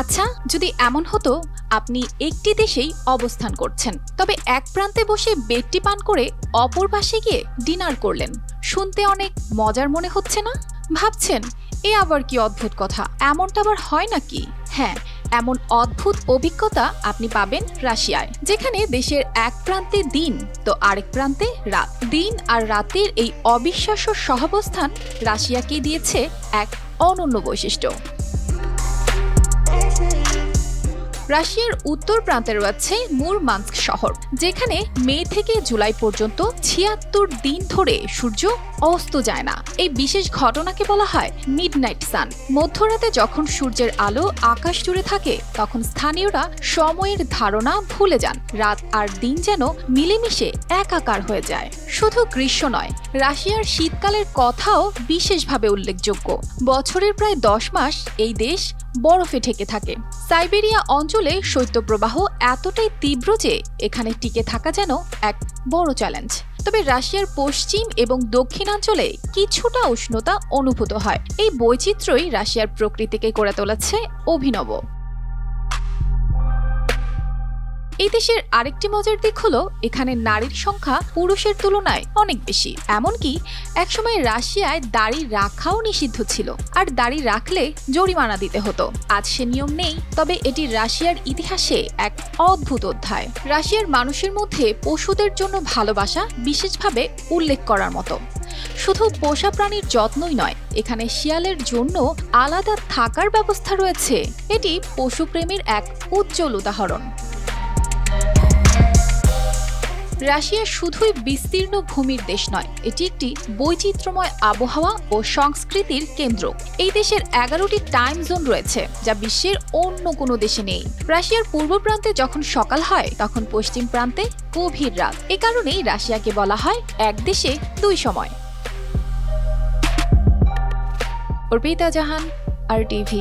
আচ্ছা, যদি এমন হতো আপনি একটি দেশেই অবস্থান করছেন, তবে এক প্রান্তে বসে বেডটি পান করে অপর পাশে গিয়ে ডিনার করলেন। শুনতে অনেক মজার মনে হচ্ছে না? ভাবছেন এ আবার কি অদ্ভুত কথা, এমনটা আবার হয় নাকি? হ্যাঁ, এমন অদ্ভুত অভিজ্ঞতা আপনি পাবেন রাশিয়ায়, যেখানে দেশের এক প্রান্তে দিন তো আরেক প্রান্তে রাত। দিন আর রাতের এই অবিশ্বাস্য সহাবস্থান রাশিয়াকে দিয়েছে এক অনন্য বৈশিষ্ট্য। রাশিয়ার উত্তর প্রান্তে রয়েছে মুরমানস্ক শহর, যেখানে মে থেকে জুলাই পর্যন্ত ৭৬ দিন ধরে সূর্য অস্ত যায় না। এই বিশেষ ঘটনাকে বলা হয় মিডনাইট সান। মধ্যরাতে যখন সূর্যের আলো আকাশ জুড়ে থাকে, তখন স্থানীয়রা সময়ের ধারণা ভুলে যান। রাত আর দিন যেন মিলেমিশে একাকার হয়ে যায়। শুধু গ্রীষ্ম নয়, রাশিয়ার শীতকালের কথাও বিশেষভাবে উল্লেখযোগ্য। বছরের প্রায় ১০ মাস এই দেশ বরফে ঢেকে থাকে। সাইবেরিয়া অঞ্চলে শৈত্যপ্রবাহ এতটাই তীব্র যে এখানে টিকে থাকা যেন এক বড় চ্যালেঞ্জ। তবে রাশিয়ার পশ্চিম এবং দক্ষিণাঞ্চলে কিছুটা উষ্ণতা অনুভূত হয়। এই বৈচিত্র্যই রাশিয়ার প্রকৃতিকে করে তুলেছে অভিনব। এই দেশের আরেকটি মজার দিক হলো এখানে নারীর সংখ্যা পুরুষের তুলনায় অনেক বেশি। এমনকি একসময় রাশিয়ায় দাড়ি রাখাও নিষিদ্ধ ছিল, আর দাড়ি রাখলে জরিমানা দিতে হতো। আজ সে নিয়ম নেই, তবে এটি রাশিয়ার ইতিহাসে এক অদ্ভুত অধ্যায়। রাশিয়ার মানুষের মধ্যে পশুদের জন্য ভালোবাসা বিশেষভাবে উল্লেখ করার মতো। শুধু পোষা প্রাণীর যত্নই নয়, এখানে শিয়ালের জন্য আলাদা থাকার ব্যবস্থা রয়েছে। এটি পশুপ্রেমের এক উজ্জ্বল উদাহরণ। রাশিয়া শুধুই বিস্তীর্ণ ভূমির দেশ নয়, এটি একটি বৈচিত্র্যময় আবহাওয়া ও সংস্কৃতির কেন্দ্র। এই দেশের ১১টি টাইম জোন রয়েছে, যা বিশ্বের অন্য কোনো দেশে নেই। রাশিয়ার পূর্ব প্রান্তে যখন সকাল হয়, তখন পশ্চিম প্রান্তে গভীর রাত। এ কারণেই রাশিয়াকে বলা হয় এক দেশে দুই সময়। অর্পিতা জাহান, RTV।